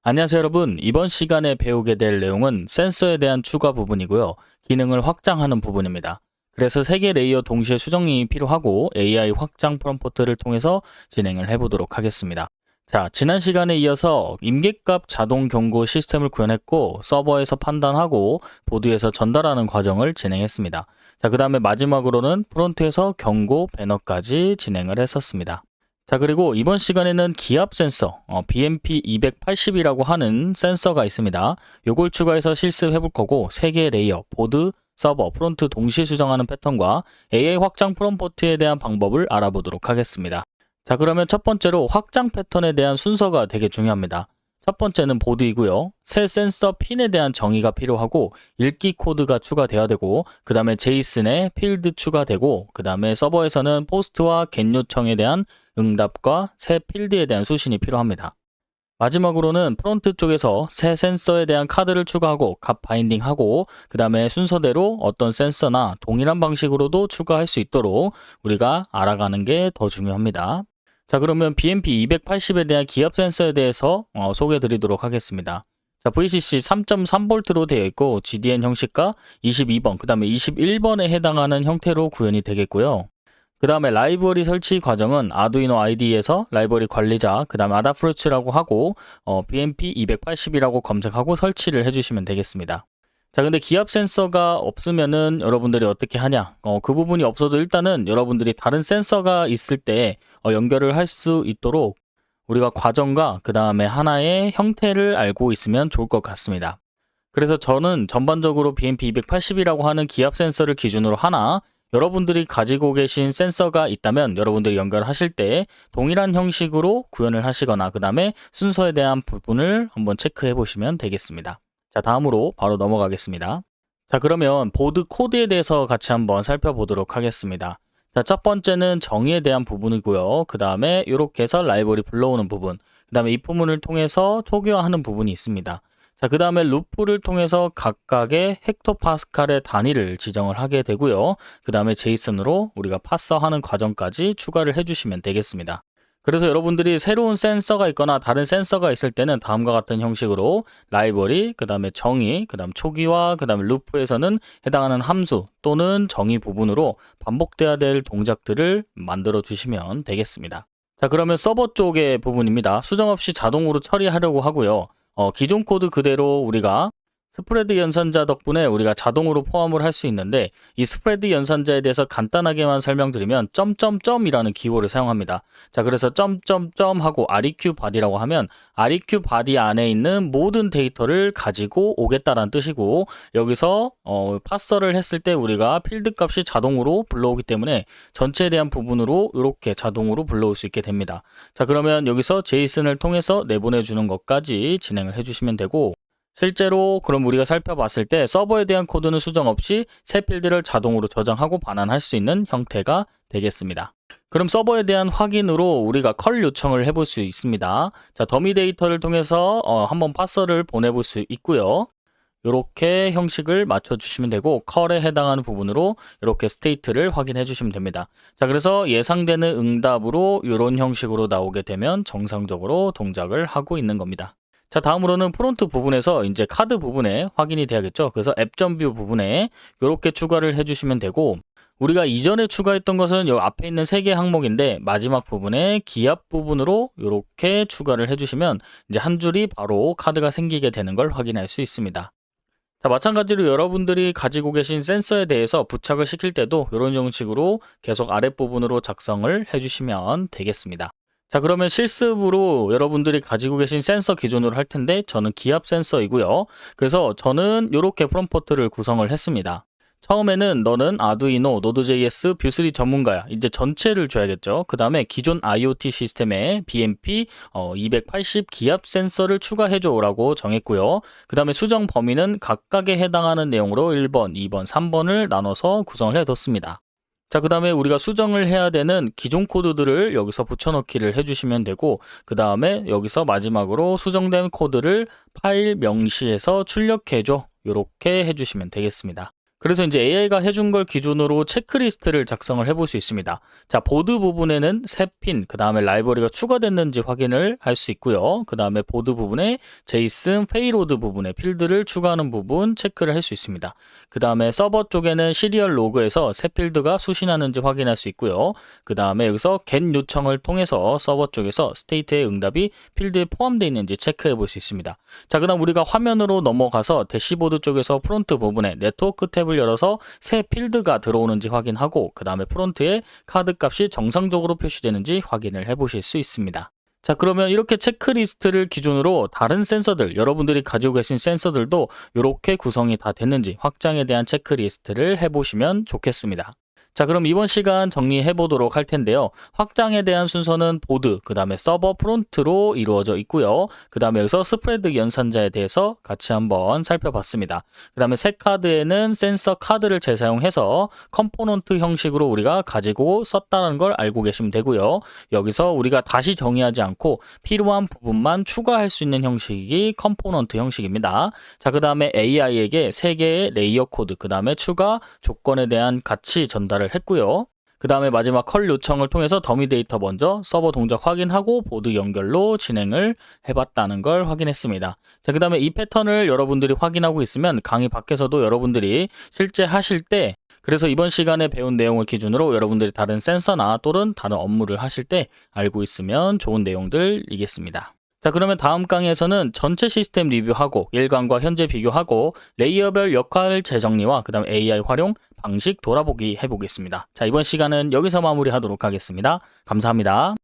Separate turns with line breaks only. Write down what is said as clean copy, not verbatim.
안녕하세요 여러분. 이번 시간에 배우게 될 내용은 센서에 대한 추가 부분이고요. 기능을 확장하는 부분입니다. 그래서 3개 레이어 동시에 수정이 필요하고 AI 확장 프롬프트를 통해서 진행을 해보도록 하겠습니다. 자, 지난 시간에 이어서 임계값 자동 경고 시스템을 구현했고 서버에서 판단하고 보드에서 전달하는 과정을 진행했습니다. 자, 그 다음에 마지막으로는 프론트에서 경고 배너까지 진행을 했었습니다. 자, 그리고 이번 시간에는 기압 센서, BMP280이라고 하는 센서가 있습니다. 요걸 추가해서 실습해 볼 거고, 3개 레이어, 보드, 서버, 프론트 동시에 수정하는 패턴과 AI 확장 프롬프트에 대한 방법을 알아보도록 하겠습니다. 자, 그러면 첫 번째로 확장 패턴에 대한 순서가 되게 중요합니다. 첫 번째는 보드이고요. 새 센서 핀에 대한 정의가 필요하고 읽기 코드가 추가되어야 되고 그 다음에 제이슨에 필드 추가되고 그 다음에 서버에서는 포스트와 겟 요청에 대한 응답과 새 필드에 대한 수신이 필요합니다. 마지막으로는 프론트 쪽에서 새 센서에 대한 카드를 추가하고 값 바인딩하고 그 다음에 순서대로 어떤 센서나 동일한 방식으로도 추가할 수 있도록 우리가 알아가는 게 더 중요합니다. 자, 그러면 BMP280에 대한 기압 센서에 대해서 소개해 드리도록 하겠습니다. 자, VCC 3.3V로 되어 있고 GDN 형식과 22번, 그 다음에 21번에 해당하는 형태로 구현이 되겠고요. 그 다음에 라이브러리 설치 과정은 아두이노 IDE에서 라이브러리 관리자, 그 다음에 아다프루츠라고 하고 BMP280이라고 검색하고 설치를 해주시면 되겠습니다. 자, 근데 기압 센서가 없으면은 여러분들이 어떻게 하냐? 그 부분이 없어도 일단은 여러분들이 다른 센서가 있을 때 연결을 할 수 있도록 우리가 과정과 그 다음에 하나의 형태를 알고 있으면 좋을 것 같습니다. 그래서 저는 전반적으로 BMP280이라고 하는 기압 센서를 기준으로 하나, 여러분들이 가지고 계신 센서가 있다면 여러분들이 연결하실 때 동일한 형식으로 구현을 하시거나 그 다음에 순서에 대한 부분을 한번 체크해 보시면 되겠습니다. 자, 다음으로 바로 넘어가겠습니다. 자, 그러면 보드 코드에 대해서 같이 한번 살펴보도록 하겠습니다. 자, 첫 번째는 정의에 대한 부분이고요. 그 다음에 이렇게 해서 라이브러리 불러오는 부분, 그 다음에 이 부분을 통해서 초기화하는 부분이 있습니다. 자, 그 다음에 루프를 통해서 각각의 헥토파스칼의 단위를 지정을 하게 되고요. 그 다음에 제이슨으로 우리가 파서하는 과정까지 추가를 해주시면 되겠습니다. 그래서 여러분들이 새로운 센서가 있거나 다른 센서가 있을 때는 다음과 같은 형식으로 라이브러리, 그 다음에 정의, 그 다음 초기화, 그 다음에 루프에서는 해당하는 함수 또는 정의 부분으로 반복돼야 될 동작들을 만들어 주시면 되겠습니다. 자, 그러면 서버 쪽의 부분입니다. 수정 없이 자동으로 처리하려고 하고요. 기존 코드 그대로 우리가 스프레드 연산자 덕분에 우리가 자동으로 포함을 할 수 있는데 이 스프레드 연산자에 대해서 간단하게만 설명드리면 점점점이라는 기호를 사용합니다. 자, 그래서 점점점 하고 REQ body라고 하면 REQ body 안에 있는 모든 데이터를 가지고 오겠다라는 뜻이고 여기서 파서를 했을 때 우리가 필드 값이 자동으로 불러오기 때문에 전체에 대한 부분으로 이렇게 자동으로 불러올 수 있게 됩니다. 자, 그러면 여기서 제이슨을 통해서 내보내주는 것까지 진행을 해주시면 되고 실제로 그럼 우리가 살펴봤을 때 서버에 대한 코드는 수정 없이 새 필드를 자동으로 저장하고 반환할 수 있는 형태가 되겠습니다. 그럼 서버에 대한 확인으로 우리가 컬 요청을 해볼 수 있습니다. 자, 더미 데이터를 통해서 한번 파서를 보내볼 수 있고요. 이렇게 형식을 맞춰주시면 되고 컬에 해당하는 부분으로 이렇게 스테이트를 확인해 주시면 됩니다. 자, 그래서 예상되는 응답으로 이런 형식으로 나오게 되면 정상적으로 동작을 하고 있는 겁니다. 자, 다음으로는 프론트 부분에서 이제 카드 부분에 확인이 돼야겠죠. 그래서 앱점뷰 부분에 이렇게 추가를 해주시면 되고 우리가 이전에 추가했던 것은 여기 앞에 있는 3개 항목인데 마지막 부분에 기압 부분으로 이렇게 추가를 해주시면 이제 한 줄이 바로 카드가 생기게 되는 걸 확인할 수 있습니다. 자, 마찬가지로 여러분들이 가지고 계신 센서에 대해서 부착을 시킬 때도 이런 형식으로 계속 아랫부분으로 작성을 해주시면 되겠습니다. 자, 그러면 실습으로 여러분들이 가지고 계신 센서 기준으로 할 텐데 저는 기압 센서이고요. 그래서 저는 이렇게 프롬프트를 구성을 했습니다. 처음에는 너는 아두이노, 노드.js, 뷰3 전문가야. 이제 전체를 줘야겠죠. 그 다음에 기존 IoT 시스템에 BMP 280 기압 센서를 추가해줘라고 정했고요. 그 다음에 수정 범위는 각각에 해당하는 내용으로 1번, 2번, 3번을 나눠서 구성을 해뒀습니다. 자, 그 다음에 우리가 수정을 해야 되는 기존 코드들을 여기서 붙여넣기를 해주시면 되고 그 다음에 여기서 마지막으로 수정된 코드를 파일 명시해서 출력해줘 이렇게 해주시면 되겠습니다. 그래서 이제 AI가 해준 걸 기준으로 체크리스트를 작성을 해볼 수 있습니다. 자, 보드 부분에는 새 핀, 그 다음에 라이브러리가 추가됐는지 확인을 할 수 있고요. 그 다음에 보드 부분에 제이슨, 페이로드 부분에 필드를 추가하는 부분 체크를 할 수 있습니다. 그 다음에 서버 쪽에는 시리얼 로그에서 새 필드가 수신하는지 확인할 수 있고요. 그 다음에 여기서 get 요청을 통해서 서버 쪽에서 스테이트의 응답이 필드에 포함되어 있는지 체크해 볼 수 있습니다. 자, 그 다음 우리가 화면으로 넘어가서 대시보드 쪽에서 프론트 부분에 네트워크 탭을 열어서 새 필드가 들어오는지 확인하고 그 다음에 프론트에 카드 값이 정상적으로 표시되는지 확인을 해 보실 수 있습니다. 자, 그러면 이렇게 체크리스트를 기준으로 다른 센서들, 여러분들이 가지고 계신 센서들도 이렇게 구성이 다 됐는지 확장에 대한 체크리스트를 해보시면 좋겠습니다. 자, 그럼 이번 시간 정리해 보도록 할 텐데요. 확장에 대한 순서는 보드, 그 다음에 서버 프론트로 이루어져 있고요. 그 다음에 여기서 스프레드 연산자에 대해서 같이 한번 살펴봤습니다. 그 다음에 새 카드에는 센서 카드를 재사용해서 컴포넌트 형식으로 우리가 가지고 썼다는 걸 알고 계시면 되고요. 여기서 우리가 다시 정의하지 않고 필요한 부분만 추가할 수 있는 형식이 컴포넌트 형식입니다. 자, 그 다음에 AI에게 3개의 레이어 코드, 그 다음에 추가 조건에 대한 가치 전달을 했고요. 그 다음에 마지막 컬 요청을 통해서 더미 데이터 먼저 서버 동작 확인하고 보드 연결로 진행을 해봤다는 걸 확인했습니다. 자, 그 다음에 이 패턴을 여러분들이 확인하고 있으면 강의 밖에서도 여러분들이 실제 하실 때, 그래서 이번 시간에 배운 내용을 기준으로 여러분들이 다른 센서나 또는 다른 업무를 하실 때 알고 있으면 좋은 내용들이겠습니다. 자, 그러면 다음 강의에서는 전체 시스템 리뷰하고 일관과 현재 비교하고 레이어별 역할 재정리와 그 다음 AI 활용 방식 돌아보기 해보겠습니다. 자, 이번 시간은 여기서 마무리하도록 하겠습니다. 감사합니다.